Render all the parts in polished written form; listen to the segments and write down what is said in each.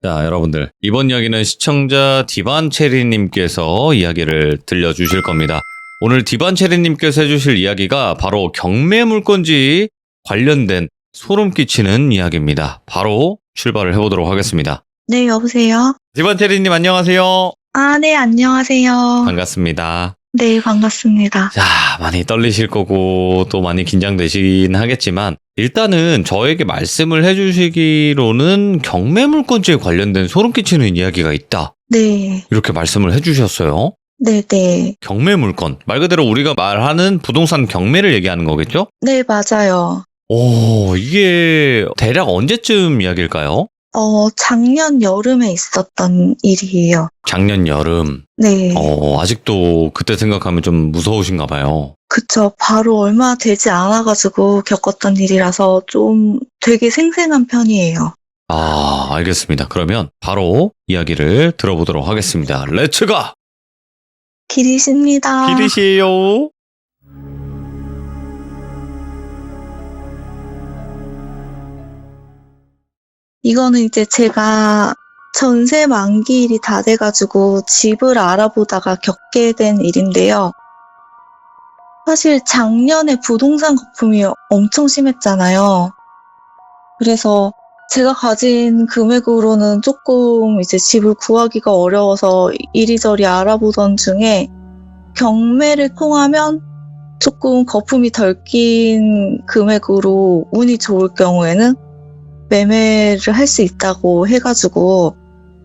자, 여러분들. 이번 이야기는 시청자 디반체리님께서 이야기를 들려주실 겁니다. 오늘 디반체리님께서 해주실 이야기가 바로 경매물건지 관련된 소름 끼치는 이야기입니다. 바로 출발을 해보도록 하겠습니다. 네, 여보세요? 디반체리님 안녕하세요. 네, 안녕하세요. 반갑습니다. 네, 반갑습니다. 자, 많이 떨리실 거고 또 많이 긴장되시긴 하겠지만 일단은 저에게 말씀을 해주시기로는 경매물건지에 관련된 소름 끼치는 이야기가 있다. 네, 이렇게 말씀을 해주셨어요. 네. 경매물건. 말 그대로 우리가 말하는 부동산 경매를 얘기하는 거겠죠? 네, 맞아요. 오, 이게 대략 언제쯤 이야기일까요? 작년 여름에 있었던 일이에요. 작년 여름. 네, 아직도 그때 생각하면 좀 무서우신가 봐요. 그쵸. 바로 얼마 되지 않아가지고 겪었던 일이라서 좀 되게 생생한 편이에요. 아, 알겠습니다. 그러면 바로 이야기를 들어보도록 하겠습니다. 렛츠가! 길이십니다. 기리시에요. 이거는 이제 제가 전세 만기일이 다 돼가지고 집을 알아보다가 겪게 된 일인데요. 사실 작년에 부동산 거품이 엄청 심했잖아요. 그래서 제가 가진 금액으로는 조금 이제 집을 구하기가 어려워서 이리저리 알아보던 중에 경매를 통하면 조금 거품이 덜 낀 금액으로 운이 좋을 경우에는 매매를 할 수 있다고 해가지고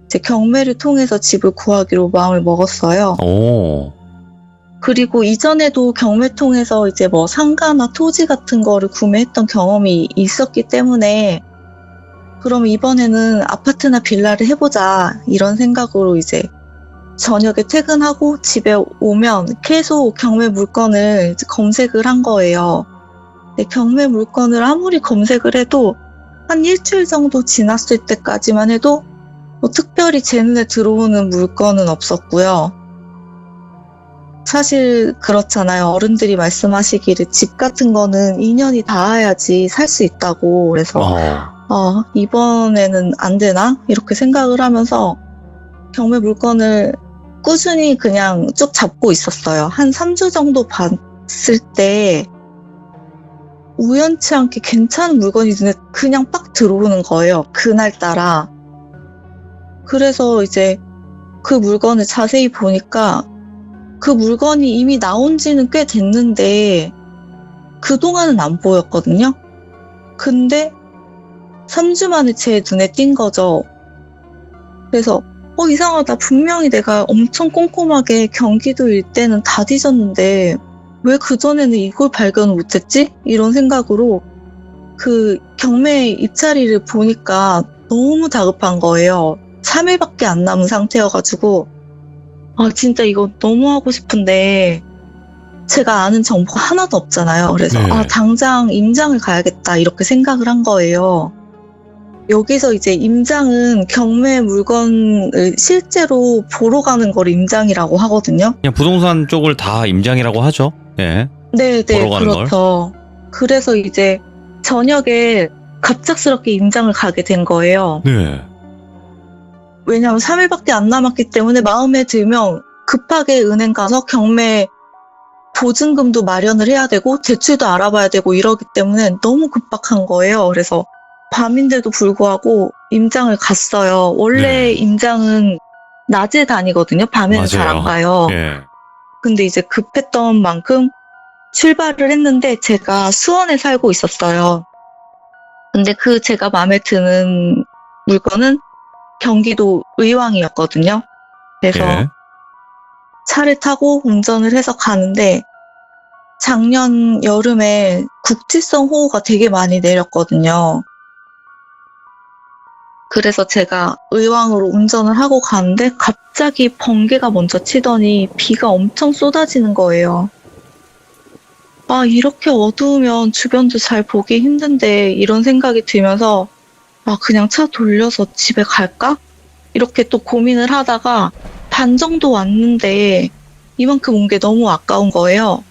이제 경매를 통해서 집을 구하기로 마음을 먹었어요. 오. 그리고 이전에도 경매 통해서 이제 뭐 상가나 토지 같은 거를 구매했던 경험이 있었기 때문에 그럼 이번에는 아파트나 빌라를 해보자 이런 생각으로 이제 저녁에 퇴근하고 집에 오면 계속 경매 물건을 이제 검색을 한 거예요. 근데 경매 물건을 아무리 검색을 해도 한 일주일 정도 지났을 때까지만 해도 뭐 특별히 제 눈에 들어오는 물건은 없었고요. 사실 그렇잖아요. 어른들이 말씀하시기를 집 같은 거는 인연이 닿아야지 살 수 있다고. 그래서 이번에는 안 되나? 이렇게 생각을 하면서 경매 물건을 꾸준히 그냥 쭉 잡고 있었어요. 한 3주 정도 봤을 때 우연치 않게 괜찮은 물건이 눈에 그냥 빡 들어오는 거예요. 그날따라. 그래서 이제 그 물건을 자세히 보니까 그 물건이 이미 나온 지는 꽤 됐는데 그동안은 안 보였거든요. 근데 3주 만에 제 눈에 띈 거죠. 그래서 이상하다. 분명히 내가 엄청 꼼꼼하게 경기도 일대는 다 뒤졌는데 왜 그전에는 이걸 발견을 못했지? 이런 생각으로 그 경매 입자리를 보니까 너무 다급한 거예요. 3일밖에 안 남은 상태여가지고 진짜 이거 너무 하고 싶은데 제가 아는 정보가 하나도 없잖아요. 그래서 네. 당장 임장을 가야겠다 이렇게 생각을 한 거예요. 여기서 이제 임장은 경매 물건을 실제로 보러 가는 걸 임장이라고 하거든요. 그냥 부동산 쪽을 다 임장이라고 하죠. 예. 네, 보러 가는 그렇죠. 그래서 이제 저녁에 갑작스럽게 임장을 가게 된 거예요. 네. 왜냐하면 3일밖에 안 남았기 때문에 마음에 들면 급하게 은행 가서 경매 보증금도 마련을 해야 되고 대출도 알아봐야 되고 이러기 때문에 너무 급박한 거예요. 그래서 밤인데도 불구하고 임장을 갔어요. 원래 네. 임장은 낮에 다니거든요. 밤에는 잘 안 가요. 예. 근데 이제 급했던 만큼 출발을 했는데 제가 수원에 살고 있었어요. 근데 그 제가 마음에 드는 물건은 경기도 의왕이었거든요. 그래서 예. 차를 타고 운전을 해서 가는데 작년 여름에 국지성 호우가 되게 많이 내렸거든요. 그래서 제가 의왕으로 운전을 하고 가는데 갑자기 번개가 먼저 치더니 비가 엄청 쏟아지는 거예요. 이렇게 어두우면 주변도 잘 보기 힘든데 이런 생각이 들면서 그냥 차 돌려서 집에 갈까? 이렇게 또 고민을 하다가 반 정도 왔는데 이만큼 온 게 너무 아까운 거예요.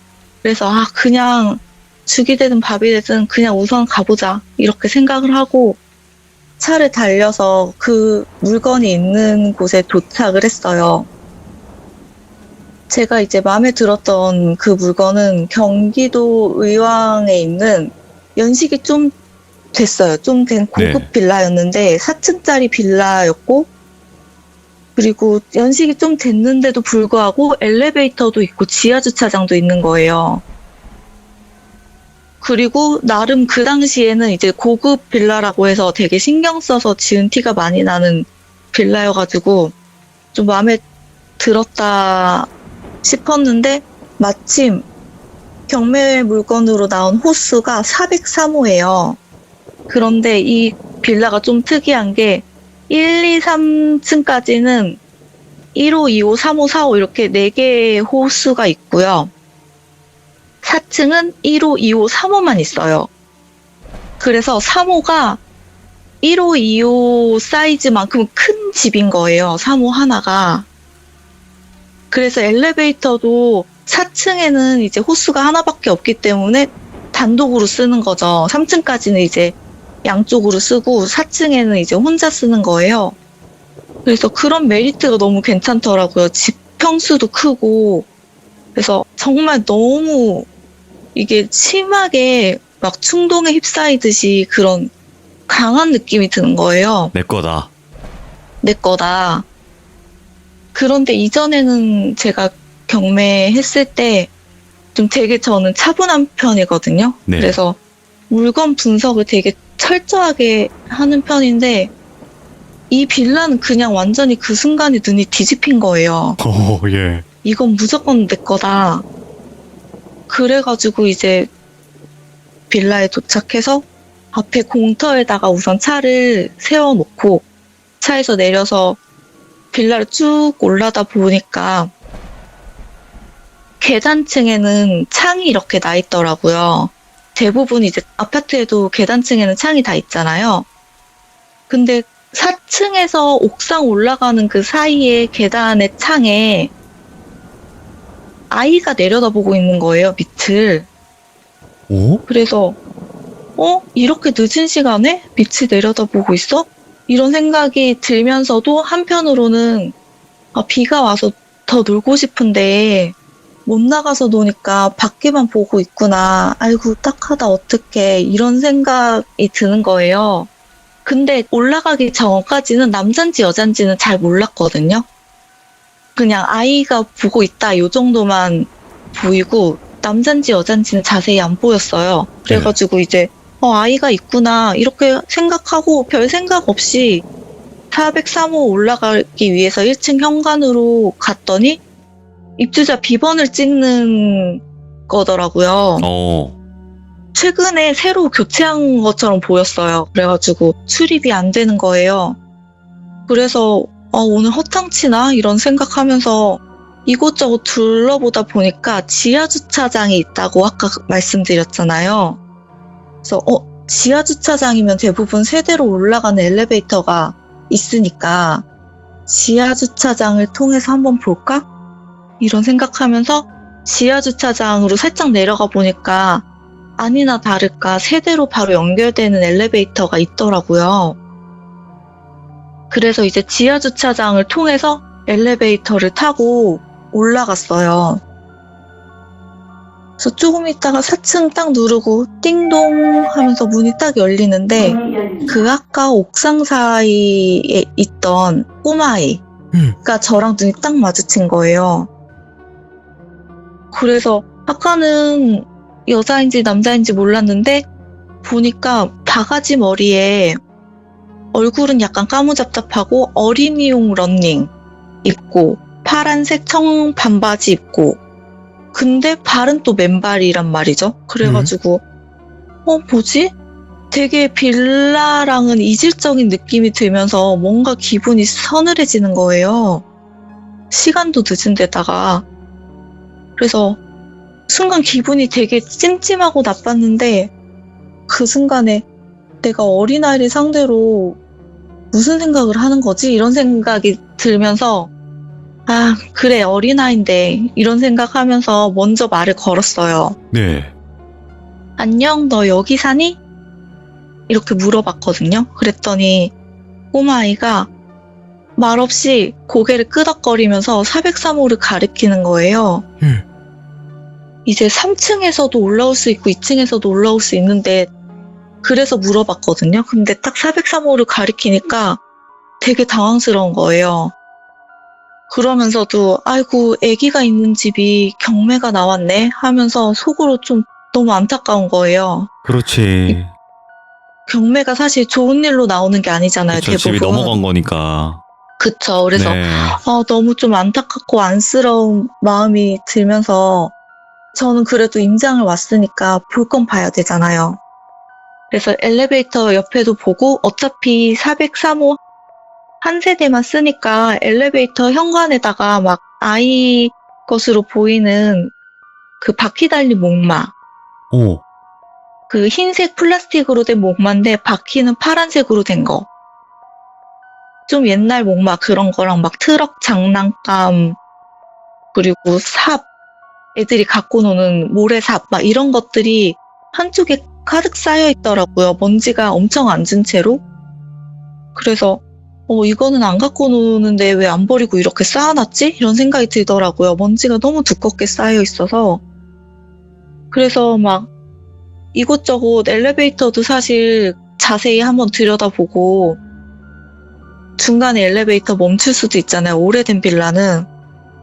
그래서 그냥 죽이 되든 밥이 되든 그냥 우선 가보자 이렇게 생각을 하고 차를 달려서 그 물건이 있는 곳에 도착을 했어요. 제가 이제 마음에 들었던 그 물건은 경기도 의왕에 있는 연식이 좀 됐어요. 좀 된 고급 네. 빌라였는데 4층짜리 빌라였고, 그리고 연식이 좀 됐는데도 불구하고 엘리베이터도 있고 지하 주차장도 있는 거예요. 그리고 나름 그 당시에는 이제 고급 빌라라고 해서 되게 신경 써서 지은 티가 많이 나는 빌라여가지고 좀 마음에 들었다 싶었는데, 마침 경매 물건으로 나온 호수가 403호예요. 그런데 이 빌라가 좀 특이한 게 1, 2, 3층까지는 1호, 2호, 3호, 4호 이렇게 4개의 호수가 있고요. 4층은 1호, 2호, 3호만 있어요. 그래서 3호가 1호, 2호 사이즈만큼 큰 집인 거예요. 3호 하나가. 그래서 엘리베이터도 4층에는 이제 호수가 하나밖에 없기 때문에 단독으로 쓰는 거죠. 3층까지는 이제 양쪽으로 쓰고 4층에는 이제 혼자 쓰는 거예요. 그래서 그런 메리트가 너무 괜찮더라고요. 집 평수도 크고. 그래서 정말 너무 이게 심하게 막 충동에 휩싸이듯이 그런 강한 느낌이 드는 거예요. 내 거다. 내 거다. 그런데 이전에는 제가 경매했을 때 좀 되게 저는 차분한 편이거든요. 네. 그래서 물건 분석을 되게 철저하게 하는 편인데, 이 빌라는 그냥 완전히 그 순간에 눈이 뒤집힌 거예요. 예. 이건 무조건 내 거다. 그래가지고 이제 빌라에 도착해서 앞에 공터에다가 우선 차를 세워놓고 차에서 내려서 빌라를 쭉 올라다 보니까 계단층에는 창이 이렇게 나 있더라고요. 대부분 이제 아파트에도 계단층에는 창이 다 있잖아요. 근데 4층에서 옥상 올라가는 그 사이에 계단의 창에 아이가 내려다보고 있는 거예요, 밑을. 오? 그래서 이렇게 늦은 시간에 밑을 내려다보고 있어? 이런 생각이 들면서도 한편으로는 비가 와서 더 놀고 싶은데 못 나가서 노니까 밖에만 보고 있구나. 아이고 딱하다 어떡해. 이런 생각이 드는 거예요. 근데 올라가기 전까지는 남잔지 여잔지는 잘 몰랐거든요. 그냥 아이가 보고 있다 요 정도만 보이고 남잔지 여잔지는 자세히 안 보였어요. 그래가지고 이제 아이가 있구나 이렇게 생각하고 별 생각 없이 403호 올라가기 위해서 1층 현관으로 갔더니 입주자 비번을 찍는 거더라고요. 최근에 새로 교체한 것처럼 보였어요. 그래가지고 출입이 안 되는 거예요. 그래서 오늘 허탕치나 이런 생각하면서 이곳저곳 둘러보다 보니까 지하 주차장이 있다고 아까 말씀드렸잖아요. 그래서 지하 주차장이면 대부분 세대로 올라가는 엘리베이터가 있으니까 지하 주차장을 통해서 한번 볼까? 이런 생각하면서 지하 주차장으로 살짝 내려가 보니까 아니나 다를까 세대로 바로 연결되는 엘리베이터가 있더라고요. 그래서 이제 지하 주차장을 통해서 엘리베이터를 타고 올라갔어요. 그래서 조금 있다가 4층 딱 누르고 띵동 하면서 문이 딱 열리는데 그 아까 옥상 사이에 있던 꼬마아이가 저랑 눈이 딱 마주친 거예요. 그래서 아까는 여자인지 남자인지 몰랐는데 보니까 바가지 머리에 얼굴은 약간 까무잡잡하고 어린이용 러닝 입고 파란색 청 반바지 입고 근데 발은 또 맨발이란 말이죠. 그래가지고 뭐지? 되게 빌라랑은 이질적인 느낌이 들면서 뭔가 기분이 서늘해지는 거예요. 시간도 늦은 데다가. 그래서 순간 기분이 되게 찜찜하고 나빴는데 그 순간에 내가 어린아이를 상대로 무슨 생각을 하는 거지? 이런 생각이 들면서 그래 어린아이인데 이런 생각하면서 먼저 말을 걸었어요. 네. 안녕 너 여기 사니? 이렇게 물어봤거든요. 그랬더니 꼬마아이가 말없이 고개를 끄덕거리면서 403호를 가리키는 거예요. 예. 이제 3층에서도 올라올 수 있고 2층에서도 올라올 수 있는데 그래서 물어봤거든요. 근데 딱 403호를 가리키니까 되게 당황스러운 거예요. 그러면서도 아이고 아기가 있는 집이 경매가 나왔네 하면서 속으로 좀 너무 안타까운 거예요. 그렇지. 경매가 사실 좋은 일로 나오는 게 아니잖아요. 그쵸, 집이 대부분. 넘어간 거니까. 그쵸. 그래서 네. 너무 좀 안타깝고 안쓰러운 마음이 들면서 저는 그래도 임장을 왔으니까 볼 건 봐야 되잖아요. 그래서 엘리베이터 옆에도 보고 어차피 403호 한 세대만 쓰니까 엘리베이터 현관에다가 막 아이 것으로 보이는 그 바퀴 달린 목마, 오. 그 흰색 플라스틱으로 된 목마인데 바퀴는 파란색으로 된 거. 좀 옛날 목마 그런 거랑 막 트럭 장난감 그리고 삽, 애들이 갖고 노는 모래삽 막 이런 것들이 한쪽에 가득 쌓여 있더라고요. 먼지가 엄청 앉은 채로. 그래서 이거는 안 갖고 노는데 왜 안 버리고 이렇게 쌓아놨지? 이런 생각이 들더라고요. 먼지가 너무 두껍게 쌓여 있어서. 그래서 막 이곳저곳 엘리베이터도 사실 자세히 한번 들여다보고 중간에 엘리베이터 멈출 수도 있잖아요. 오래된 빌라는.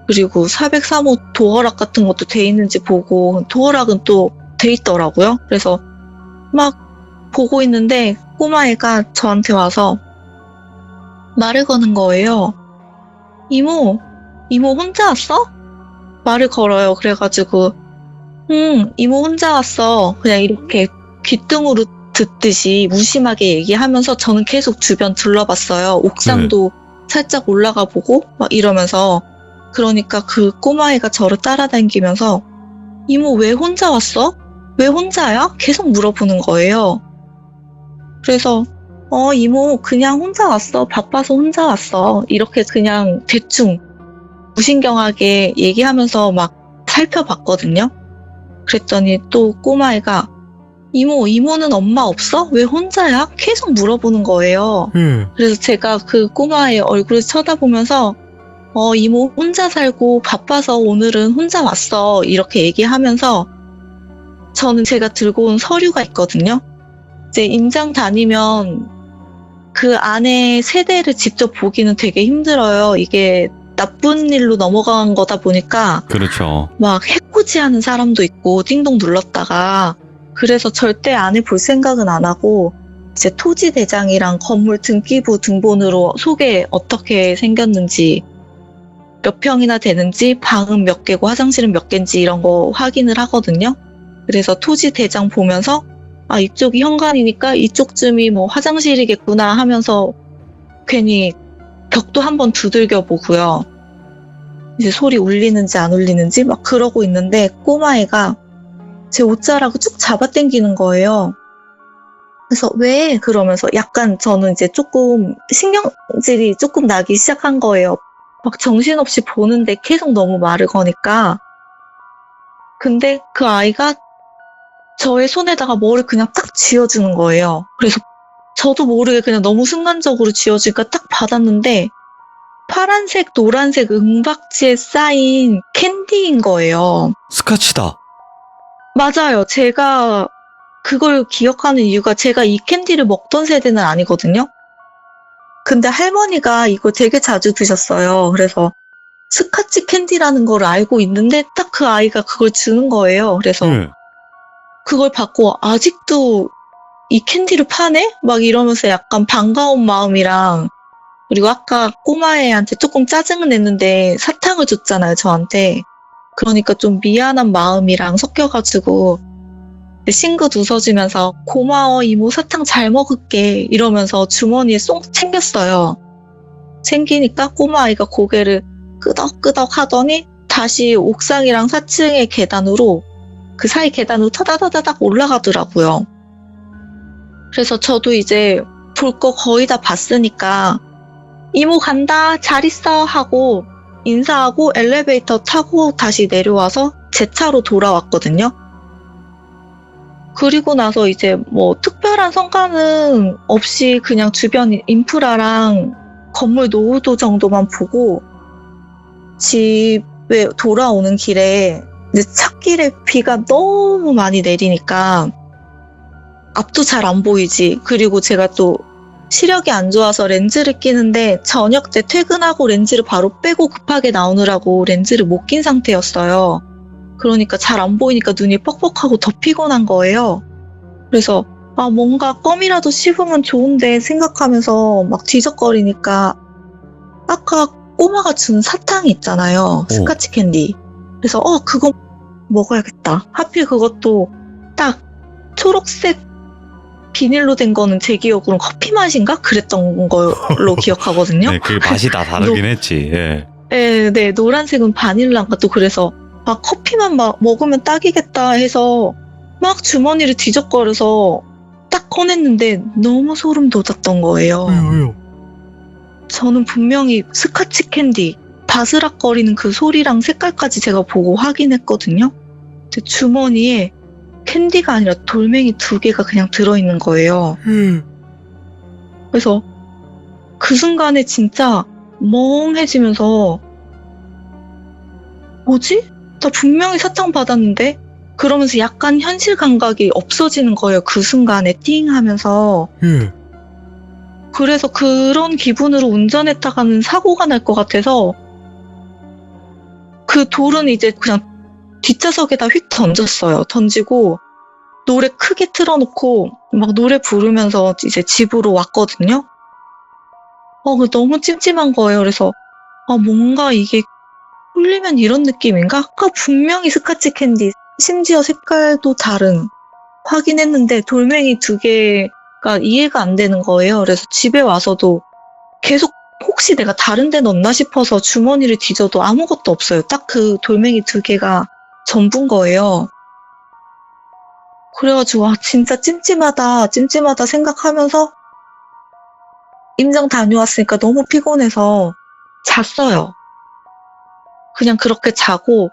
그리고 403호 도어락 같은 것도 돼 있는지 보고 도어락은 또 돼 있더라고요. 그래서 막 보고 있는데 꼬마애가 저한테 와서 말을 거는 거예요. 이모 혼자 왔어? 말을 걸어요. 그래가지고 이모 혼자 왔어. 그냥 이렇게 귓등으로 듣듯이 무심하게 얘기하면서 저는 계속 주변 둘러봤어요. 옥상도 살짝 올라가 보고 막 이러면서 그러니까 그 꼬마애가 저를 따라다니면서 이모 왜 혼자 왔어? 왜 혼자야? 계속 물어보는 거예요. 그래서 이모 그냥 혼자 왔어. 바빠서 혼자 왔어. 이렇게 그냥 대충 무신경하게 얘기하면서 막 살펴봤거든요. 그랬더니 또 꼬마애가 이모는 엄마 없어? 왜 혼자야? 계속 물어보는 거예요. 그래서 제가 그 꼬마의 얼굴을 쳐다보면서 이모 혼자 살고 바빠서 오늘은 혼자 왔어. 이렇게 얘기하면서 저는 제가 들고 온 서류가 있거든요. 이제 임장 다니면 그 안에 세대를 직접 보기는 되게 힘들어요. 이게 나쁜 일로 넘어간 거다 보니까 그렇죠. 막 해코지하는 사람도 있고 띵동 눌렀다가 그래서 절대 안에 볼 생각은 안 하고 이제 토지 대장이랑 건물 등기부 등본으로 속에 어떻게 생겼는지 몇 평이나 되는지 방은 몇 개고 화장실은 몇 개인지 이런 거 확인을 하거든요. 그래서 토지 대장 보면서 이쪽이 현관이니까 이쪽쯤이 뭐 화장실이겠구나 하면서 괜히 벽도 한번 두들겨 보고요. 이제 소리 울리는지 안 울리는지 막 그러고 있는데 꼬마애가 제 옷자락을 쭉 잡아당기는 거예요. 그래서 왜? 그러면서 약간 저는 이제 조금 신경질이 조금 나기 시작한 거예요. 막 정신없이 보는데 계속 너무 말을 거니까. 근데 그 아이가 저의 손에다가 뭐를 그냥 딱 쥐어주는 거예요. 그래서 저도 모르게 그냥 너무 순간적으로 쥐어주니까 딱 받았는데 파란색, 노란색 은박지에 쌓인 캔디인 거예요. 스카치다. 맞아요. 제가 그걸 기억하는 이유가 제가 이 캔디를 먹던 세대는 아니거든요. 근데 할머니가 이거 되게 자주 드셨어요. 그래서 스카치 캔디라는 걸 알고 있는데 딱 그 아이가 그걸 주는 거예요. 그래서 그걸 받고 아직도 이 캔디를 파네? 막 이러면서 약간 반가운 마음이랑 그리고 아까 꼬마애한테 조금 짜증은 냈는데 사탕을 줬잖아요, 저한테. 그러니까 좀 미안한 마음이랑 섞여가지고 싱긋 웃어주면서 고마워 이모 사탕 잘 먹을게 이러면서 주머니에 쏙 챙겼어요. 챙기니까 꼬마아이가 고개를 끄덕끄덕 하더니 다시 옥상이랑 4층의 계단으로 그 사이 계단으로 타다다다닥 올라가더라고요. 그래서 저도 이제 볼 거 거의 다 봤으니까 이모 간다 잘 있어 하고 인사하고 엘리베이터 타고 다시 내려와서 제 차로 돌아왔거든요. 그리고 나서 이제 뭐 특별한 성과는 없이 그냥 주변 인프라랑 건물 노후도 정도만 보고 집에 돌아오는 길에 이제 찻길에 비가 너무 많이 내리니까 앞도 잘 안 보이지. 그리고 제가 또 시력이 안 좋아서 렌즈를 끼는데 저녁 때 퇴근하고 렌즈를 바로 빼고 급하게 나오느라고 렌즈를 못 낀 상태였어요. 그러니까 잘 안 보이니까 눈이 뻑뻑하고 더 피곤한 거예요. 그래서 뭔가 껌이라도 씹으면 좋은데 생각하면서 막 뒤적거리니까 아까 꼬마가 준 사탕이 있잖아요. 스카치 캔디. 그래서 그거 먹어야겠다. 하필 그것도 딱 초록색 비닐로 된 거는 제 기억으로는 커피 맛인가? 그랬던 걸로 기억하거든요. 네, 그 맛이 다 다르긴 했지. 예. 네, 노란색은 바닐라인가 또 그래서 커피만 먹으면 딱이겠다 해서 막 주머니를 뒤적거려서 딱 꺼냈는데 너무 소름 돋았던 거예요. 왜요? 저는 분명히 스카치 캔디, 바스락거리는 그 소리랑 색깔까지 제가 보고 확인했거든요. 근데 주머니에 캔디가 아니라 돌멩이 2개가 그냥 들어있는 거예요. 그래서 그 순간에 진짜 멍해지면서 뭐지? 나 분명히 사탕 받았는데? 그러면서 약간 현실 감각이 없어지는 거예요. 그 순간에 띵 하면서. 그래서 그런 기분으로 운전했다가는 사고가 날 것 같아서 그 돌은 이제 그냥 뒷좌석에다 휙 던졌어요. 던지고 노래 크게 틀어놓고 막 노래 부르면서 이제 집으로 왔거든요. 너무 찜찜한 거예요. 그래서 뭔가 이게 홀리면 이런 느낌인가? 아까 분명히 스카치 캔디, 심지어 색깔도 다른 확인했는데 돌멩이 2개가 이해가 안 되는 거예요. 그래서 집에 와서도 계속 혹시 내가 다른 데 넣었나 싶어서 주머니를 뒤져도 아무것도 없어요. 딱 그 돌멩이 2개가 전부인 거예요. 그래가지고 진짜 찜찜하다 생각하면서 임장 다녀왔으니까 너무 피곤해서 잤어요. 그냥 그렇게 자고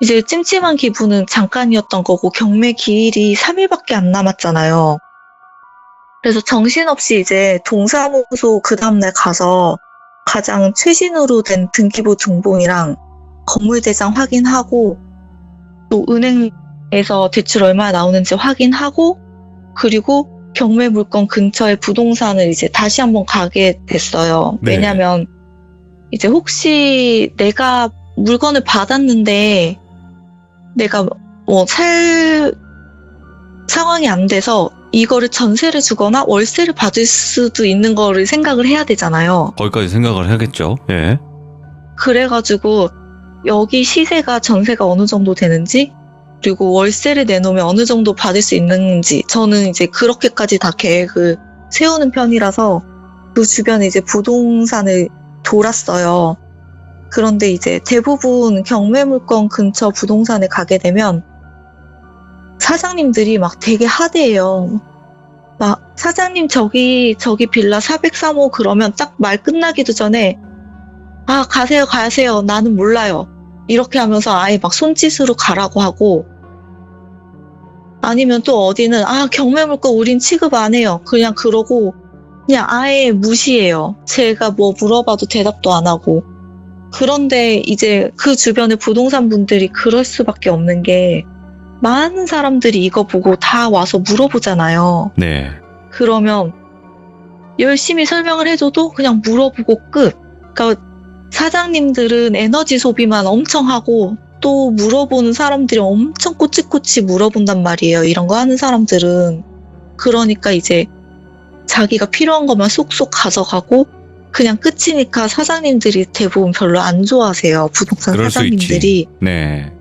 이제 찜찜한 기분은 잠깐이었던 거고 경매 기일이 3일밖에 안 남았잖아요. 그래서 정신없이 이제 동사무소 그 다음날 가서 가장 최신으로 된 등기부 등본이랑 건물대장 확인하고 또 은행에서 대출 얼마 나오는지 확인하고 그리고 경매 물건 근처의 부동산을 이제 다시 한번 가게 됐어요. 네. 왜냐면 이제 혹시 내가 물건을 받았는데 내가 살 상황이 안 돼서 이거를 전세를 주거나 월세를 받을 수도 있는 거를 생각을 해야 되잖아요. 거기까지 생각을 해야겠죠. 예. 그래가지고 여기 시세가 전세가 어느 정도 되는지 그리고 월세를 내놓으면 어느 정도 받을 수 있는지 저는 이제 그렇게까지 다 계획을 세우는 편이라서 그 주변에 이제 부동산을 돌았어요. 그런데 이제 대부분 경매물건 근처 부동산에 가게 되면 사장님들이 막 되게 하대해요. 막 사장님 저기 빌라 403호 그러면 딱 말 끝나기도 전에 가세요 나는 몰라요 이렇게 하면서 아예 막 손짓으로 가라고 하고 아니면 또 어디는 경매물건 우린 취급 안 해요 그냥 그러고 그냥 아예 무시해요. 제가 뭐 물어봐도 대답도 안 하고. 그런데 이제 그 주변의 부동산 분들이 그럴 수밖에 없는 게 많은 사람들이 이거 보고 다 와서 물어보잖아요. 네. 그러면 열심히 설명을 해줘도 그냥 물어보고 끝. 그러니까 사장님들은 에너지 소비만 엄청 하고 또 물어보는 사람들이 엄청 꼬치꼬치 물어본단 말이에요. 이런 거 하는 사람들은. 그러니까 이제 자기가 필요한 것만 쏙쏙 가져가고 그냥 끝이니까 사장님들이 대부분 별로 안 좋아하세요. 부동산 그럴 수 사장님들이. 있지. 네.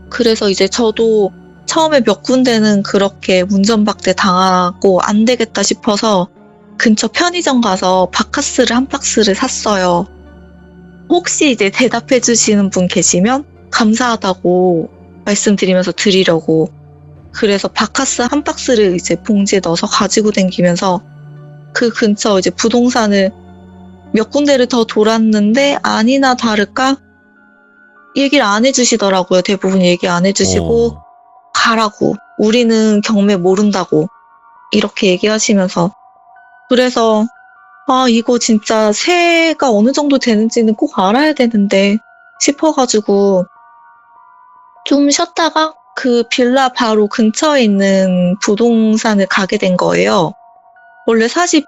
그래서 이제 저도 처음에 몇 군데는 그렇게 운전박대 당하고 안 되겠다 싶어서 근처 편의점 가서 바카스를 한 박스를 샀어요. 혹시 이제 대답해 주시는 분 계시면 감사하다고 말씀드리면서 드리려고. 그래서 바카스 한 박스를 이제 봉지에 넣어서 가지고 다니면서 그 근처 이제 부동산을 몇 군데를 더 돌았는데 아니나 다를까 얘기를 안 해주시더라고요. 대부분 얘기 안 해주시고 가라고. 우리는 경매 모른다고. 이렇게 얘기하시면서. 그래서 이거 진짜 세가 어느 정도 되는지는 꼭 알아야 되는데 싶어가지고 좀 쉬었다가 그 빌라 바로 근처에 있는 부동산을 가게 된 거예요. 원래 사실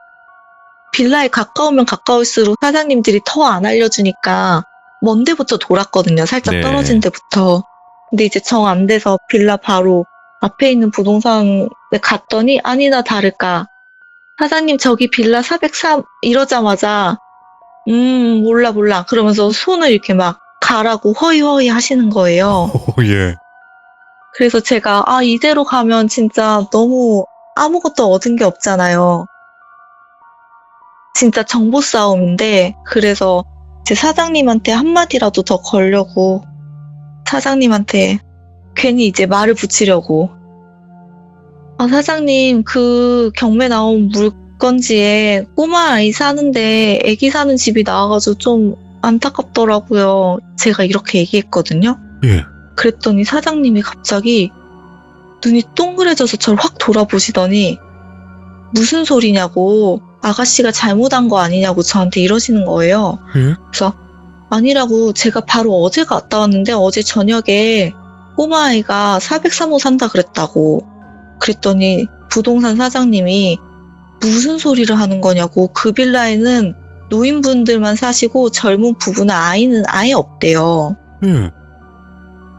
빌라에 가까우면 가까울수록 사장님들이 더 안 알려주니까 먼 데부터 돌았거든요. 살짝 네. 떨어진 데부터. 근데 이제 정 안 돼서 빌라 바로 앞에 있는 부동산에 갔더니 아니나 다를까 사장님 저기 빌라 403 이러자마자 몰라 그러면서 손을 이렇게 막 가라고 허이허이 하시는 거예요. 오, 예. 그래서 제가 이대로 가면 진짜 너무 아무것도 얻은 게 없잖아요. 진짜 정보 싸움인데 그래서 제 사장님한테 한마디라도 더 걸려고 사장님한테 괜히 이제 말을 붙이려고 사장님 그 경매 나온 물건지에 꼬마 아이 사는데 애기 사는 집이 나와가지고 좀 안타깝더라고요. 제가 이렇게 얘기했거든요. 예. 그랬더니 사장님이 갑자기 눈이 동그래져서 저를 확 돌아보시더니 무슨 소리냐고 아가씨가 잘못한 거 아니냐고 저한테 이러시는 거예요. 예? 그래서 아니라고 제가 바로 어제 갔다 왔는데 어제 저녁에 꼬마아이가 403호 산다 그랬다고. 그랬더니 부동산 사장님이 무슨 소리를 하는 거냐고 그 빌라에는 노인분들만 사시고 젊은 부부나 아이는 아예 없대요. 예.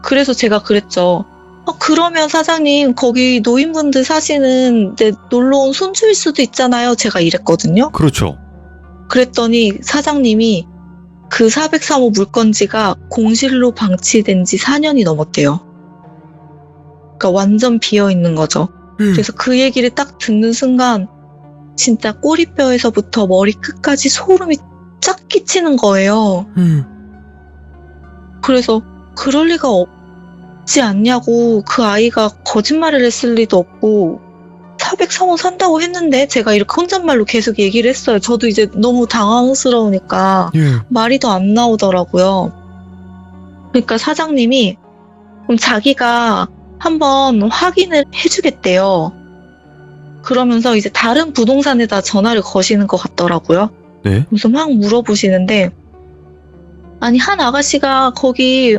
그래서 제가 그랬죠. 그러면 사장님 거기 노인분들 사시는 데 놀러온 손주일 수도 있잖아요. 제가 이랬거든요. 그렇죠. 그랬더니 사장님이 그 403호 물건지가 공실로 방치된 지 4년이 넘었대요. 그러니까 완전 비어있는 거죠. 그래서 그 얘기를 딱 듣는 순간 진짜 꼬리뼈에서부터 머리 끝까지 소름이 쫙 끼치는 거예요. 그래서 그럴 리가 없지 않냐고 그 아이가 거짓말을 했을 리도 없고 403호 산다고 했는데 제가 이렇게 혼잣말로 계속 얘기를 했어요. 저도 이제 너무 당황스러우니까 예. 말이 더 안 나오더라고요. 그러니까 사장님이 그럼 자기가 한번 확인을 해주겠대요. 그러면서 이제 다른 부동산에다 전화를 거시는 것 같더라고요. 네. 그래서 막 물어보시는데 아니 한 아가씨가 거기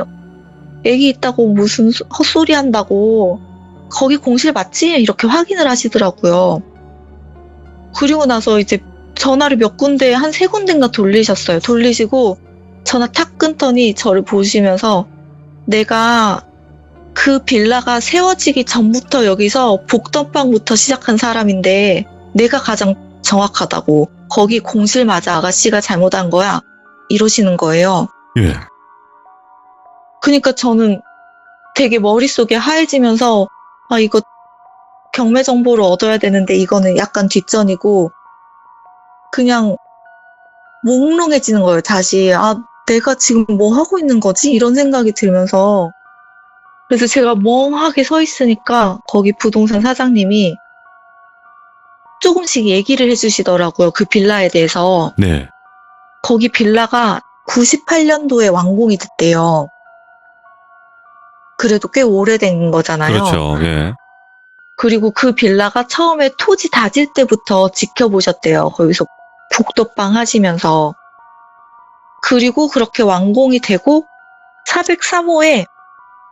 애기 있다고 무슨 헛소리 한다고 거기 공실 맞지? 이렇게 확인을 하시더라고요. 그리고 나서 이제 전화를 몇 군데 한 3군데인가 돌리셨어요. 돌리시고 전화 탁 끊더니 저를 보시면서 내가 그 빌라가 세워지기 전부터 여기서 복덕방부터 시작한 사람인데 내가 가장 정확하다고 거기 공실 맞아 아가씨가 잘못한 거야 이러시는 거예요. 예. 그러니까 저는 되게 머릿속에 하얘지면서 이거 경매 정보를 얻어야 되는데 이거는 약간 뒷전이고 그냥 몽롱해지는 거예요. 다시 내가 지금 뭐 하고 있는 거지? 이런 생각이 들면서 그래서 제가 멍하게 서 있으니까 거기 부동산 사장님이 조금씩 얘기를 해주시더라고요. 그 빌라에 대해서. 네. 거기 빌라가 98년도에 완공이 됐대요. 그래도 꽤 오래된 거잖아요. 그렇죠. 예. 그리고 그 빌라가 처음에 토지 다질 때부터 지켜보셨대요. 거기서 복덕방 하시면서. 그리고 그렇게 완공이 되고 403호에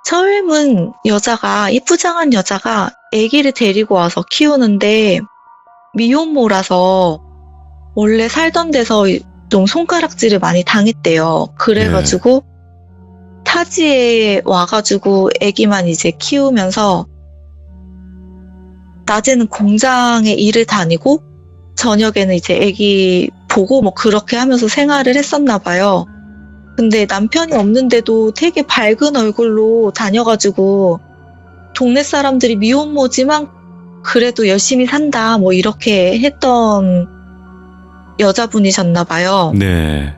젊은 여자가 이쁘장한 여자가 아기를 데리고 와서 키우는데 미혼모라서 원래 살던 데서 좀 손가락질을 많이 당했대요. 그래가지고 타지에 와가지고 아기만 이제 키우면서 낮에는 공장에 일을 다니고 저녁에는 이제 아기 보고 뭐 그렇게 하면서 생활을 했었나 봐요. 근데 남편이 없는데도 되게 밝은 얼굴로 다녀가지고 동네 사람들이 미혼모지만 그래도 열심히 산다 뭐 이렇게 했던 여자분이셨나 봐요. 네.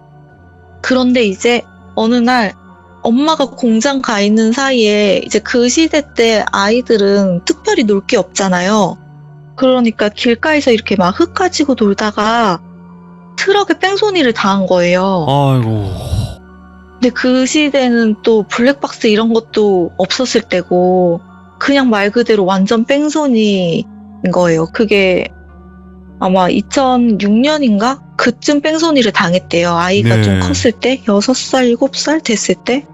그런데 이제 어느 날 엄마가 공장 가 있는 사이에 이제 그 시대 때 아이들은 특별히 놀 게 없잖아요. 그러니까 길가에서 이렇게 막 흙 가지고 놀다가 트럭에 뺑소니를 당한 거예요. 아이고. 근데 그 시대는 또 블랙박스 이런 것도 없었을 때고 그냥 말 그대로 완전 뺑소니인 거예요. 그게 아마 2006년인가? 그쯤 뺑소니를 당했대요. 아이가 네. 좀 컸을 때? 6살, 7살 됐을 때?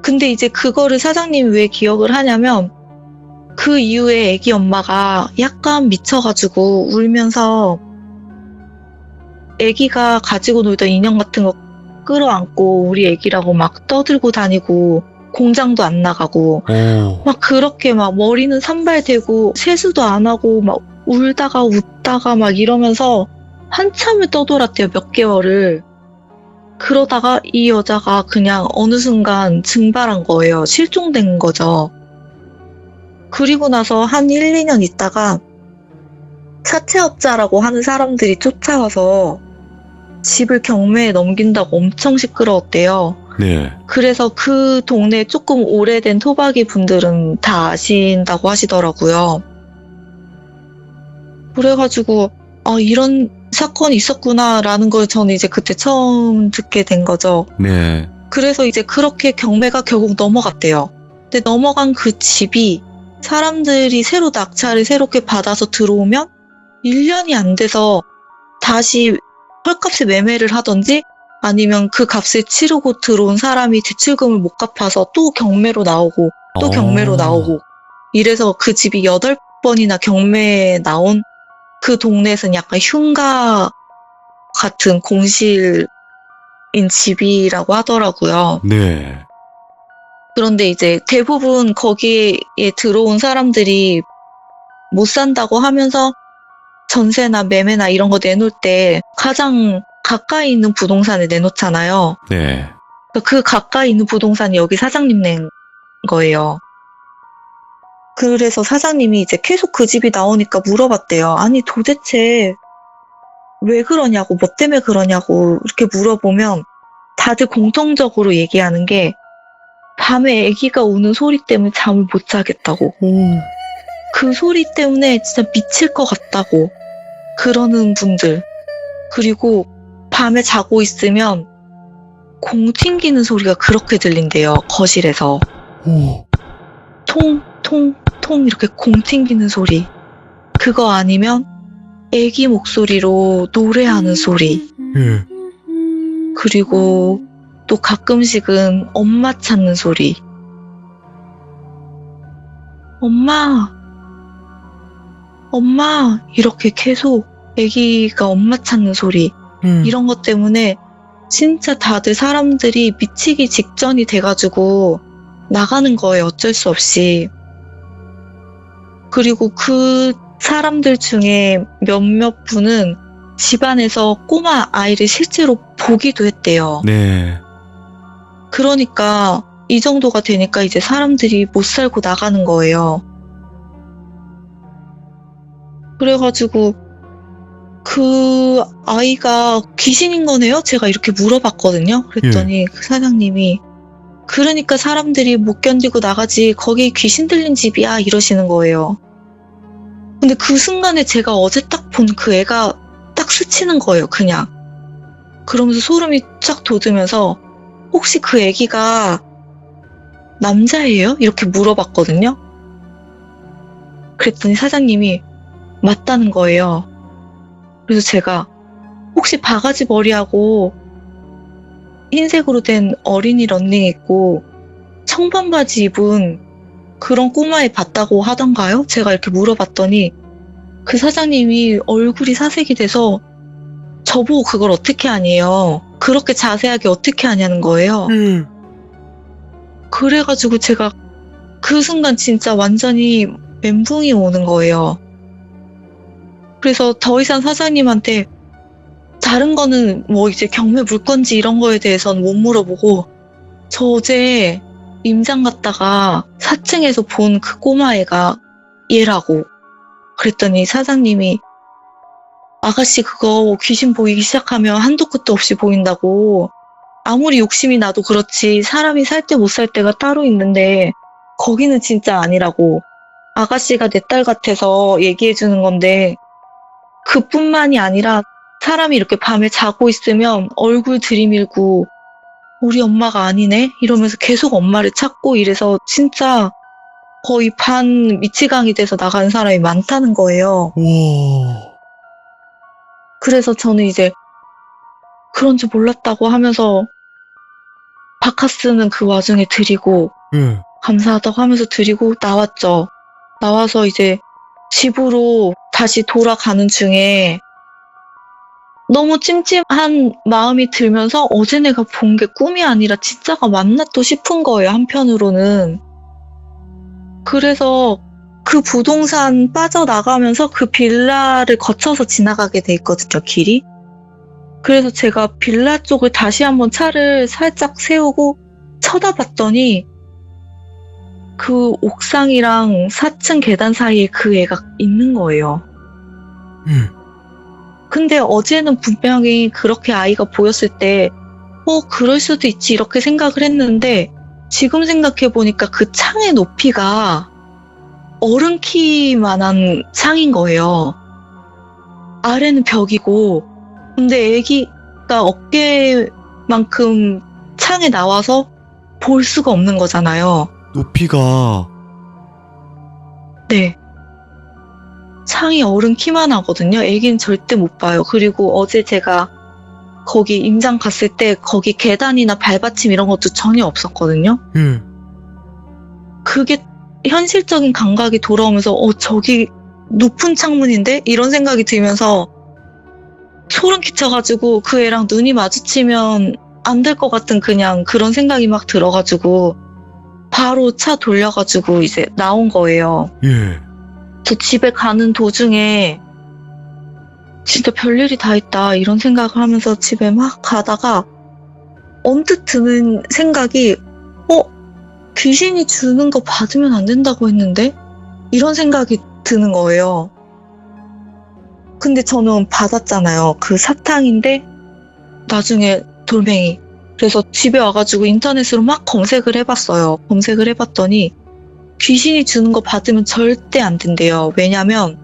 근데 이제 그거를 사장님이 왜 기억을 하냐면 그 이후에 애기 엄마가 약간 미쳐가지고 울면서 애기가 가지고 놀던 인형 같은 거 끌어안고 우리 애기라고 막 떠들고 다니고 공장도 안 나가고 오. 막 그렇게 막 머리는 산발대고 세수도 안 하고 막 울다가 웃다가 막 이러면서 한참을 떠돌았대요, 몇 개월을. 그러다가 이 여자가 그냥 어느 순간 증발한 거예요. 실종된 거죠. 그리고 나서 한 1, 2년 있다가 사채업자라고 하는 사람들이 쫓아와서 집을 경매에 넘긴다고 엄청 시끄러웠대요. 네. 그래서 그 동네에 조금 오래된 토박이 분들은 다 아신다고 하시더라고요. 그래가지고 이런 사건이 있었구나라는 걸 저는 이제 그때 처음 듣게 된 거죠. 네. 그래서 이제 그렇게 경매가 결국 넘어갔대요. 근데 넘어간 그 집이 사람들이 새로 낙찰을 새롭게 받아서 들어오면 1년이 안 돼서 다시 헐값에 매매를 하던지 아니면 그 값을 치르고 들어온 사람이 대출금을 못 갚아서 또 경매로 나오고 또 경매로 나오고 이래서 그 집이 8번이나 경매에 나온 그 동네에서는 약간 흉가 같은 공실인 집이라고 하더라고요. 네. 그런데 이제 대부분 거기에 들어온 사람들이 못 산다고 하면서 전세나 매매나 이런 거 내놓을 때 가장 가까이 있는 부동산에 내놓잖아요. 네. 그 가까이 있는 부동산이 여기 사장님 낸 거예요. 그래서 사장님이 이제 계속 그 집이 나오니까 물어봤대요. 아니 도대체 왜 그러냐고, 뭐 때문에 그러냐고 이렇게 물어보면 다들 공통적으로 얘기하는 게 밤에 아기가 우는 소리 때문에 잠을 못 자겠다고. 그 소리 때문에 진짜 미칠 것 같다고 그러는 분들. 그리고 밤에 자고 있으면 공 튕기는 소리가 그렇게 들린대요. 거실에서. 통, 통, 통 이렇게 공 튕기는 소리. 그거 아니면 애기 목소리로 노래하는 소리. 예. 그리고 또 가끔씩은 엄마 찾는 소리. 엄마, 엄마 이렇게 계속 애기가 엄마 찾는 소리. 이런 것 때문에 진짜 다들 사람들이 미치기 직전이 돼가지고 나가는 거예요. 어쩔 수 없이. 그리고 그 사람들 중에 몇몇 분은 집안에서 꼬마 아이를 실제로 보기도 했대요. 네. 그러니까 이 정도가 되니까 이제 사람들이 못 살고 나가는 거예요. 그래가지고 그 아이가 귀신인 거네요? 제가 이렇게 물어봤거든요. 그랬더니 그 사장님이 그러니까 사람들이 못 견디고 나가지, 거기 귀신 들린 집이야 이러시는 거예요. 근데 그 순간에 제가 어제 딱 본 그 애가 딱 스치는 거예요, 그냥. 그러면서 소름이 쫙 돋으면서 혹시 그 애기가 남자예요? 이렇게 물어봤거든요. 그랬더니 사장님이 맞다는 거예요. 그래서 제가 혹시 바가지 머리하고 흰색으로 된 어린이 런닝 입고 청반 바지 입은 그런 꼬마애 봤다고 하던가요? 제가 이렇게 물어봤더니 그 사장님이 얼굴이 사색이 돼서 저보고 그걸 어떻게 아니에요? 그렇게 자세하게 어떻게 아냐는 거예요. 그래가지고 제가 그 순간 진짜 완전히 멘붕이 오는 거예요. 그래서 더 이상 사장님한테 다른 거는 뭐 이제 경매 물건지 이런 거에 대해서는 못 물어보고 저 어제 임장 갔다가 4층에서 본 그 꼬마애가 얘라고. 그랬더니 사장님이 아가씨 그거 귀신 보이기 시작하면 한도 끝도 없이 보인다고. 아무리 욕심이 나도 그렇지 사람이 살 때 못 살 때가 따로 있는데 거기는 진짜 아니라고. 아가씨가 내 딸 같아서 얘기해 주는 건데 그뿐만이 아니라 사람이 이렇게 밤에 자고 있으면 얼굴 들이밀고 우리 엄마가 아니네? 이러면서 계속 엄마를 찾고 이래서 진짜 거의 반 미치광이 돼서 나가는 사람이 많다는 거예요. 와. 그래서 저는 이제 그런 줄 몰랐다고 하면서 바카스는 그 와중에 드리고 예. 감사하다고 하면서 드리고 나왔죠. 나와서 이제 집으로 다시 돌아가는 중에 너무 찜찜한 마음이 들면서 어제 내가 본 게 꿈이 아니라 진짜가 맞나 또 싶은 거예요, 한편으로는. 그래서 그 부동산 빠져나가면서 그 빌라를 거쳐서 지나가게 돼 있거든요, 길이. 그래서 제가 빌라 쪽을 다시 한번 차를 살짝 세우고 쳐다봤더니 그 옥상이랑 4층 계단 사이에 그 애가 있는 거예요. 근데 어제는 분명히 그렇게 아이가 보였을 때 그럴 수도 있지 이렇게 생각을 했는데 지금 생각해보니까 그 창의 높이가 어른 키만한 창인 거예요. 아래는 벽이고 근데 애기가 어깨만큼 창에 나와서 볼 수가 없는 거잖아요. 높이가. 네. 창이 어른 키만 하거든요. 애기는 절대 못 봐요. 그리고 어제 제가 거기 임장 갔을 때 거기 계단이나 발받침 이런 것도 전혀 없었거든요. 예. 그게 현실적인 감각이 돌아오면서 저기 높은 창문인데? 이런 생각이 들면서 소름 끼쳐가지고 그 애랑 눈이 마주치면 안 될 것 같은 그냥 그런 생각이 막 들어가지고 바로 차 돌려가지고 이제 나온 거예요. 예. 저 집에 가는 도중에 진짜 별일이 다 있다 이런 생각을 하면서 집에 막 가다가 언뜻 드는 생각이 귀신이 주는 거 받으면 안 된다고 했는데? 이런 생각이 드는 거예요. 근데 저는 받았잖아요. 그 사탕인데 나중에 돌멩이. 그래서 집에 와가지고 인터넷으로 막 검색을 해봤어요. 검색을 해봤더니 귀신이 주는 거 받으면 절대 안 된대요. 왜냐면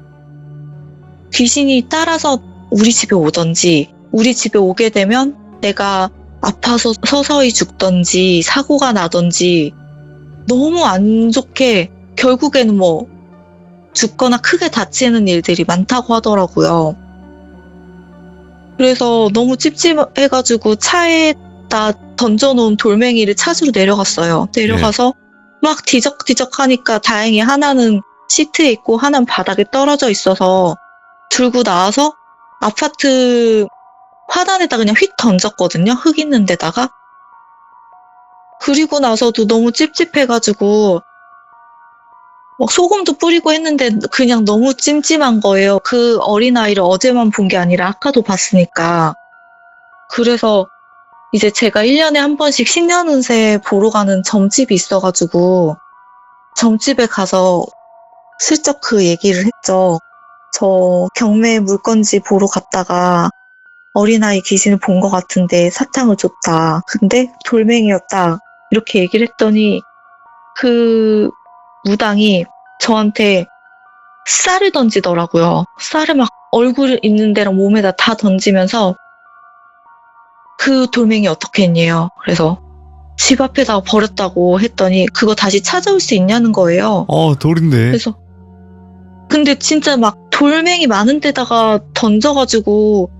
귀신이 따라서 우리 집에 오던지 우리 집에 오게 되면 내가 아파서 서서히 죽던지 사고가 나던지 너무 안 좋게 결국에는 뭐 죽거나 크게 다치는 일들이 많다고 하더라고요. 그래서 너무 찝찝해가지고 차에다 던져놓은 돌멩이를 찾으러 내려갔어요. 내려가서 막 뒤적뒤적 하니까 다행히 하나는 시트에 있고 하나는 바닥에 떨어져 있어서 들고 나와서 아파트 화단에다 그냥 휙 던졌거든요. 흙 있는 데다가. 그리고 나서도 너무 찝찝해가지고 막 소금도 뿌리고 했는데 그냥 너무 찜찜한 거예요. 그 어린아이를 어제만 본 게 아니라 아까도 봤으니까. 그래서 이제 제가 1년에 한 번씩 신년운세 보러 가는 점집이 있어가지고 점집에 가서 슬쩍 그 얘기를 했죠. 저 경매 물건지 보러 갔다가 어린아이 귀신을 본 것 같은데 사탕을 줬다. 근데 돌멩이였다. 이렇게 얘기를 했더니 그 무당이 저한테 쌀을 던지더라고요. 쌀을 막 얼굴 있는 데랑 몸에다 다 던지면서 그 돌멩이 어떻게 했냐요. 그래서 집 앞에다가 버렸다고 했더니 그거 다시 찾아올 수 있냐는 거예요. 돌인데. 그래서 근데 진짜 막 돌멩이 많은 데다가 던져가지고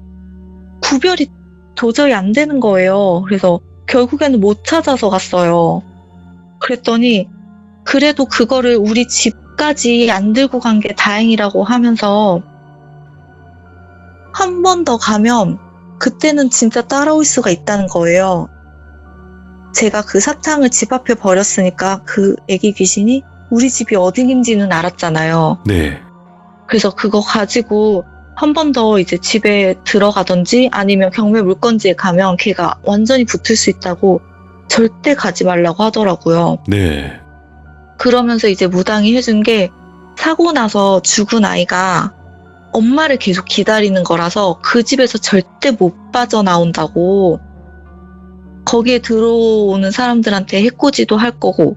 구별이 도저히 안 되는 거예요. 그래서 결국에는 못 찾아서 갔어요. 그랬더니 그래도 그거를 우리 집까지 안 들고 간 게 다행이라고 하면서 한 번 더 가면 그때는 진짜 따라올 수가 있다는 거예요. 제가 그 사탕을 집 앞에 버렸으니까 그 애기 귀신이 우리 집이 어딘지는 알았잖아요. 네. 그래서 그거 가지고 한 번 더 이제 집에 들어가든지 아니면 경매 물건지에 가면 걔가 완전히 붙을 수 있다고 절대 가지 말라고 하더라고요. 네. 그러면서 이제 무당이 해준 게 사고 나서 죽은 아이가 엄마를 계속 기다리는 거라서 그 집에서 절대 못 빠져나온다고. 거기에 들어오는 사람들한테 해코지도 할 거고.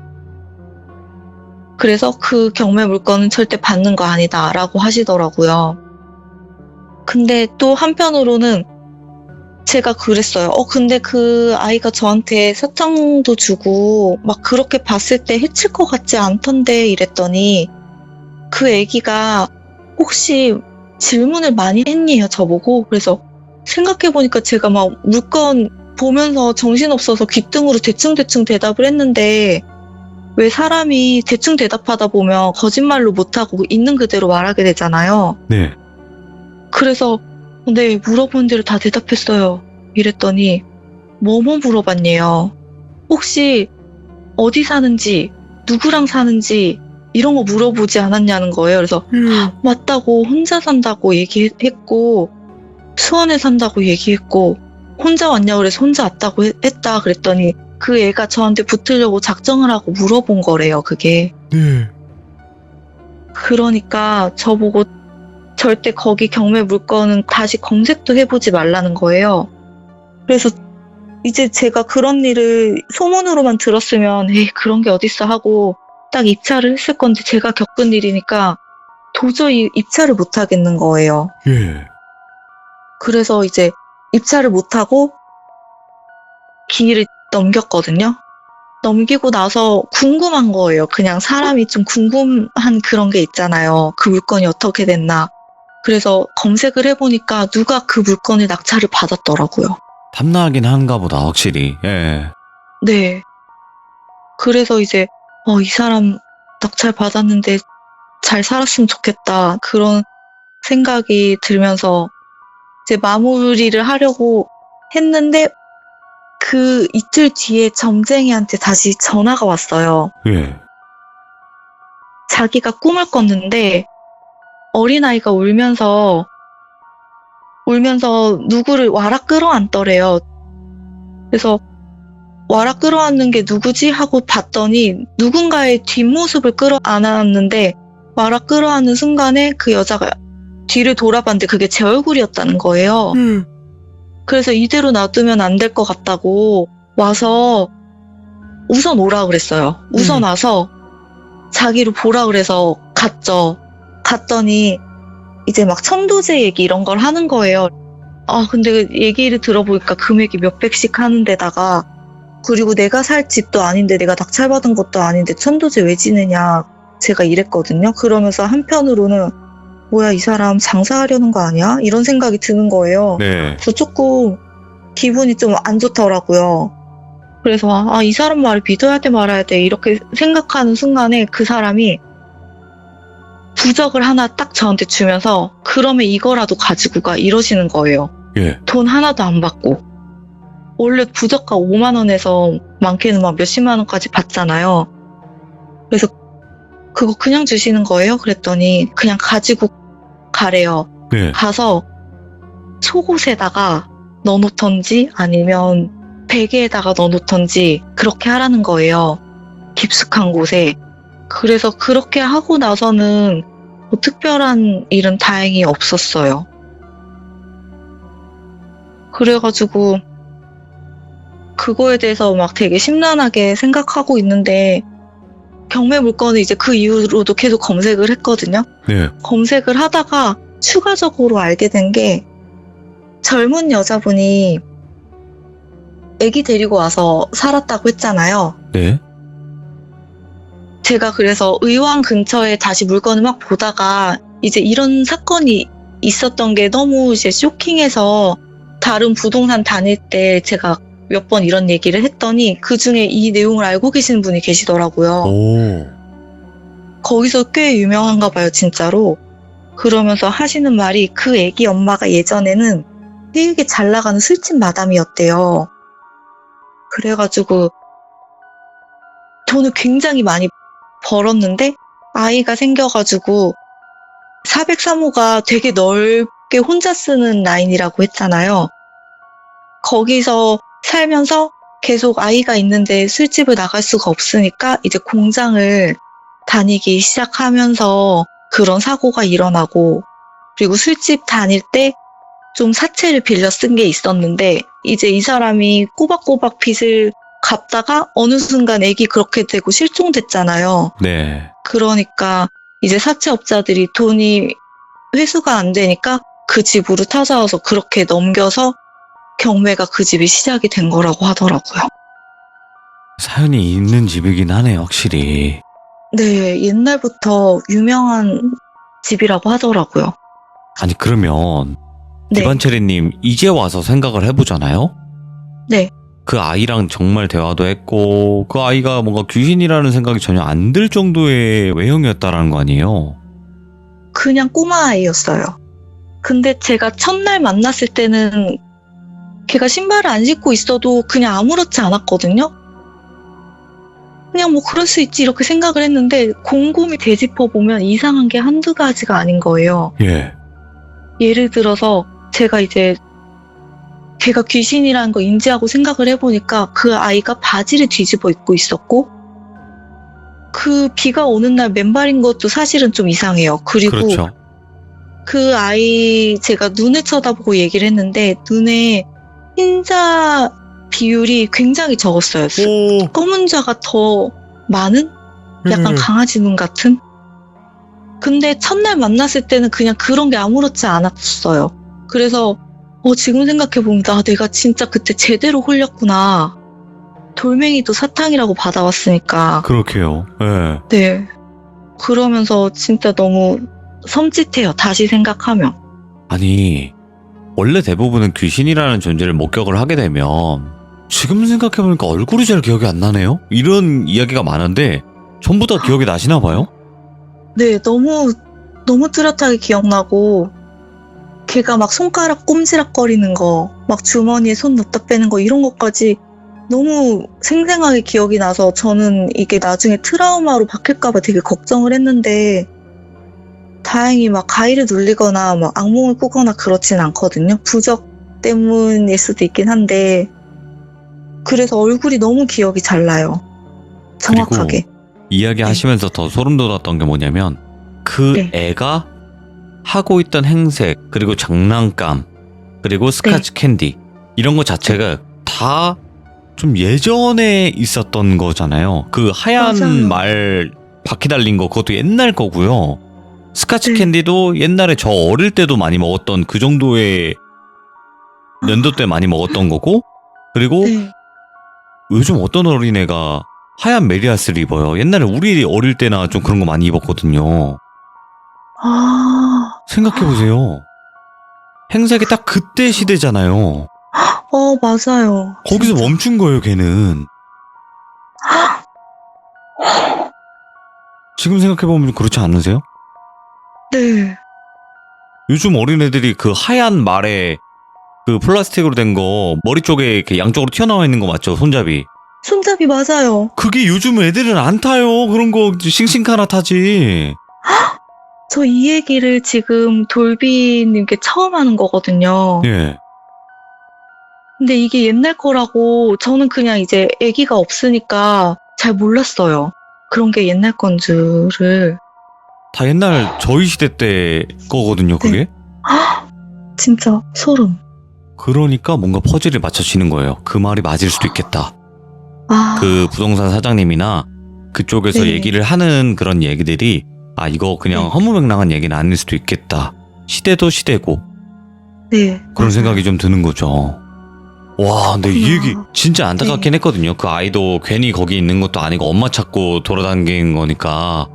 그래서 그 경매 물건은 절대 받는 거 아니다라고 하시더라고요. 근데 또 한편으로는 제가 그랬어요. 근데 그 아이가 저한테 사탕도 주고 막 그렇게 봤을 때 해칠 것 같지 않던데 이랬더니 그 애기가 혹시 질문을 많이 했니요, 저보고. 그래서 생각해보니까 제가 막 물건 보면서 정신없어서 귓등으로 대충대충 대답을 했는데 왜 사람이 대충 대답하다 보면 거짓말로 못하고 있는 그대로 말하게 되잖아요. 네. 그래서 네, 물어본 대로 다 대답했어요. 이랬더니 뭐뭐 물어봤네요. 혹시 어디 사는지, 누구랑 사는지 이런 거 물어보지 않았냐는 거예요. 그래서 맞다고, 혼자 산다고 얘기했고 수원에 산다고 얘기했고 혼자 왔냐고 그래서 혼자 왔다고 했다 그랬더니 그 애가 저한테 붙으려고 작정을 하고 물어본 거래요, 그게. 네. 그러니까 저보고 절대 거기 경매 물건은 다시 검색도 해보지 말라는 거예요. 그래서 이제 제가 그런 일을 소문으로만 들었으면 에이 그런 게 어딨어 하고 딱 입찰을 했을 건데 제가 겪은 일이니까 도저히 입찰을 못 하겠는 거예요. 예. 그래서 이제 입찰을 못 하고 기일을 넘겼거든요. 넘기고 나서 궁금한 거예요. 그냥 사람이 좀 궁금한 그런 게 있잖아요. 그 물건이 어떻게 됐나. 그래서 검색을 해보니까 누가 그 물건을 낙찰을 받았더라고요. 탐나긴 한가 보다, 확실히. 예. 네. 그래서 이제 이 사람 낙찰 받았는데 잘 살았으면 좋겠다. 그런 생각이 들면서 이제 마무리를 하려고 했는데 그 이틀 뒤에 점쟁이한테 다시 전화가 왔어요. 예. 자기가 꿈을 꿨는데 어린아이가 울면서 누구를 와라 끌어안더래요. 그래서 와라 끌어안는 게 누구지? 하고 봤더니 누군가의 뒷모습을 끌어안았는데 와라 끌어안는 순간에 그 여자가 뒤를 돌아봤는데 그게 제 얼굴이었다는 거예요. 그래서 이대로 놔두면 안 될 것 같다고 와서 우선 오라 그랬어요. 우선 와서 자기를 보라 그래서 갔죠. 갔더니 이제 막 천도제 얘기 이런 걸 하는 거예요. 근데 얘기를 들어보니까 금액이 몇백씩 하는 데다가 그리고 내가 살 집도 아닌데 내가 낙찰받은 것도 아닌데 천도제 왜 지느냐 제가 이랬거든요. 그러면서 한편으로는 뭐야 이 사람 장사하려는 거 아니야? 이런 생각이 드는 거예요. 네. 그래서 조금 기분이 좀 안 좋더라고요. 그래서 이 사람 말을 믿어야 돼 말아야 돼 이렇게 생각하는 순간에 그 사람이 부적을 하나 딱 저한테 주면서 그러면 이거라도 가지고 가 이러시는 거예요. 예. 돈 하나도 안 받고. 원래 부적가 5만 원에서 많게는 막 몇십만 원까지 받잖아요. 그래서 그거 그냥 주시는 거예요. 그랬더니 그냥 가지고 가래요. 네. 가서 속옷에다가 넣어놓던지 아니면 베개에다가 넣어놓던지 그렇게 하라는 거예요. 깊숙한 곳에. 그래서 그렇게 하고 나서는 뭐 특별한 일은 다행히 없었어요. 그래가지고 그거에 대해서 막 되게 심란하게 생각하고 있는데 경매 물건을 이제 그 이후로도 계속 검색을 했거든요. 네. 검색을 하다가 추가적으로 알게 된 게 젊은 여자분이 아기 데리고 와서 살았다고 했잖아요. 네. 제가 그래서 의왕 근처에 다시 물건을 막 보다가 이제 이런 사건이 있었던 게 너무 이제 쇼킹해서 다른 부동산 다닐 때 제가 몇 번 이런 얘기를 했더니 그 중에 이 내용을 알고 계시는 분이 계시더라고요. 오. 거기서 꽤 유명한가 봐요, 진짜로. 그러면서 하시는 말이 그 애기 엄마가 예전에는 되게 잘 나가는 술집 마담이었대요. 그래가지고 돈을 굉장히 많이 벌었는데 아이가 생겨가지고 403호가 되게 넓게 혼자 쓰는 라인이라고 했잖아요. 거기서 살면서 계속 아이가 있는데 술집을 나갈 수가 없으니까 이제 공장을 다니기 시작하면서 그런 사고가 일어나고 그리고 술집 다닐 때 좀 사채를 빌려 쓴 게 있었는데 이제 이 사람이 꼬박꼬박 빚을 갚다가 어느 순간 애기 그렇게 되고 실종됐잖아요. 네. 그러니까 이제 사채업자들이 돈이 회수가 안 되니까 그 집으로 찾아와서 그렇게 넘겨서 경매가 그 집이 시작이 된 거라고 하더라고요. 사연이 있는 집이긴 하네요, 확실히. 네, 옛날부터 유명한 집이라고 하더라고요. 아니, 그러면 네. 디반체리님 이제 와서 생각을 해보잖아요? 네. 그 아이랑 정말 대화도 했고 그 아이가 뭔가 귀신이라는 생각이 전혀 안 들 정도의 외형이었다라는 거 아니에요? 그냥 꼬마 아이였어요. 근데 제가 첫날 만났을 때는 걔가 신발을 안 신고 있어도 그냥 아무렇지 않았거든요. 그냥 뭐 그럴 수 있지 이렇게 생각을 했는데 곰곰이 되짚어보면 이상한 게 한두 가지가 아닌 거예요. 예. 예를 들어서 제가 이제 걔가 귀신이라는 거 인지하고 생각을 해보니까 그 아이가 바지를 뒤집어 입고 있었고 그 비가 오는 날 맨발인 것도 사실은 좀 이상해요. 그리고 그렇죠. 그 아이 제가 눈을 쳐다보고 얘기를 했는데 눈에 흰자 비율이 굉장히 적었어요. 오. 검은 자가 더 많은? 약간 강아지 눈 같은? 근데 첫날 만났을 때는 그냥 그런 게 아무렇지 않았어요. 그래서 지금 생각해보면 내가 진짜 그때 제대로 홀렸구나. 돌멩이도 사탕이라고 받아왔으니까. 그렇게요. 예. 네. 그러면서 진짜 너무 섬찟해요. 다시 생각하면. 아니, 원래 대부분은 귀신이라는 존재를 목격을 하게 되면 지금 생각해보니까 얼굴이 잘 기억이 안 나네요? 이런 이야기가 많은데 전부 다 기억이 나시나 봐요? 네, 너무 뚜렷하게 기억나고 걔가 막 손가락 꼼지락거리는 거, 막 주머니에 손 넣다 빼는 거 이런 것까지 너무 생생하게 기억이 나서 저는 이게 나중에 트라우마로 바뀔까봐 되게 걱정을 했는데 다행히 막 가위를 눌리거나 막 악몽을 꾸거나 그렇진 않거든요. 부적 때문일 수도 있긴 한데 그래서 얼굴이 너무 기억이 잘 나요. 정확하게. 그리고 이야기 하시면서 더 소름 돋았던 게 뭐냐면 그 네. 애가 하고 있던 행색 그리고 장난감 그리고 스카치 캔디 이런 거 자체가 다 좀 예전에 있었던 거잖아요. 그 하얀 맞아요. 말 바퀴 달린 거 그것도 옛날 거고요. 스카치 네. 캔디도 옛날에 저 어릴 때도 많이 먹었던 그 정도의 연도 때 많이 먹었던 거고 그리고 네. 요즘 어떤 어린애가 하얀 메리아스를 입어요. 옛날에 우리 어릴 때나 좀 그런 거 많이 입었거든요. 아, 생각해보세요. 행색이 딱 그때 시대잖아요. 맞아요. 거기서 진짜. 멈춘 거예요, 걔는. 지금 생각해보면 그렇지 않으세요? 네. 요즘 어린애들이 그 하얀 말에 그 플라스틱으로 된 거 머리 쪽에 이렇게 양쪽으로 튀어나와 있는 거 맞죠? 손잡이. 손잡이 맞아요. 그게 요즘 애들은 안 타요. 그런 거 싱싱카나 타지. 저 이 얘기를 지금 돌비님께 처음 하는 거거든요. 예. 근데 이게 옛날 거라고 저는 그냥 이제 아기가 없으니까 잘 몰랐어요. 그런 게 옛날 건 줄을. 다 옛날 저희 시대 때 거거든요, 그게. 진짜 소름. 그러니까 뭔가 퍼즐이 맞춰지는 거예요. 그 말이 맞을 수도 있겠다. 아, 그 부동산 사장님이나 그쪽에서 네. 얘기를 하는 그런 얘기들이 이거 그냥 네. 허무맹랑한 얘기는 아닐 수도 있겠다. 시대도 시대고 네. 그런 맞아요. 생각이 좀 드는 거죠. 와, 근데 이 그렇구나. 얘기 진짜 안타깝긴 했거든요. 그 아이도 괜히 거기 있는 것도 아니고 엄마 찾고 돌아다니는 거니까.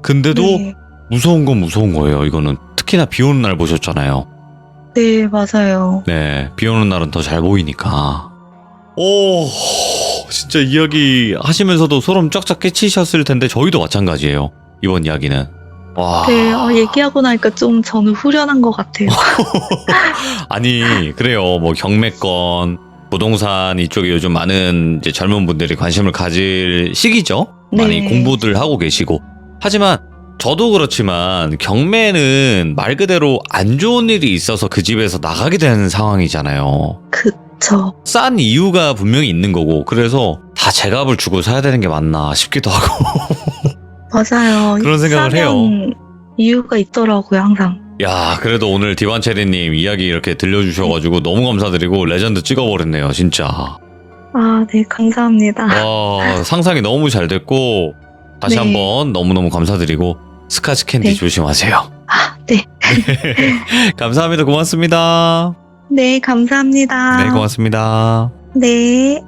근데도 네. 무서운 건 무서운 거예요. 이거는 특히나 비 오는 날 보셨잖아요. 네, 맞아요. 네, 비 오는 날은 더 잘 보이니까. 오, 진짜 이야기 하시면서도 소름 쫙쫙 끼치셨을 텐데 저희도 마찬가지예요. 이번 이야기는. 와. 네, 얘기하고 나니까 좀 저는 후련한 것 같아요. 아니, 그래요. 뭐 경매권, 부동산 이쪽에 요즘 많은 이제 젊은 분들이 관심을 가질 시기죠. 많이 네. 공부들 하고 계시고. 하지만 저도 그렇지만 경매는 말 그대로 안 좋은 일이 있어서 그 집에서 나가게 되는 상황이잖아요. 그쵸. 싼 이유가 분명히 있는 거고 그래서 다 제값을 주고 사야 되는 게 맞나 싶기도 하고. 맞아요. 그런 생각을 싸면 이유가 있더라고요, 항상. 야, 그래도 오늘 디반체리님 이야기 이렇게 들려주셔가지고 너무 감사드리고 레전드 찍어버렸네요, 진짜. 아, 네, 감사합니다. 와, 상상이 너무 잘 됐고 다시 네. 한번 너무너무 감사드리고 스카치 캔디 네. 조심하세요. 네. 감사합니다. 고맙습니다. 네, 감사합니다. 네, 고맙습니다. 네.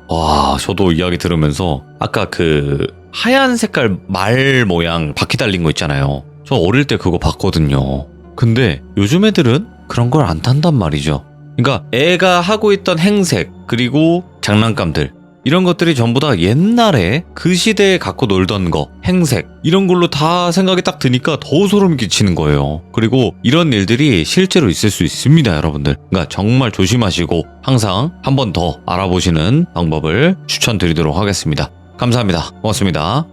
와, 저도 이야기 들으면서 아까 그 하얀 색깔 말 모양 바퀴 달린 거 있잖아요. 저 어릴 때 그거 봤거든요. 근데 요즘 애들은 그런 걸 안 탄단 말이죠. 그러니까 애가 하고 있던 행색 그리고 장난감들 이런 것들이 전부 다 옛날에 그 시대에 갖고 놀던 거, 행색 이런 걸로 다 생각이 딱 드니까 더 소름 끼치는 거예요. 그리고 이런 일들이 실제로 있을 수 있습니다, 여러분들. 그러니까 정말 조심하시고 항상 한 번 더 알아보시는 방법을 추천드리도록 하겠습니다. 감사합니다. 고맙습니다.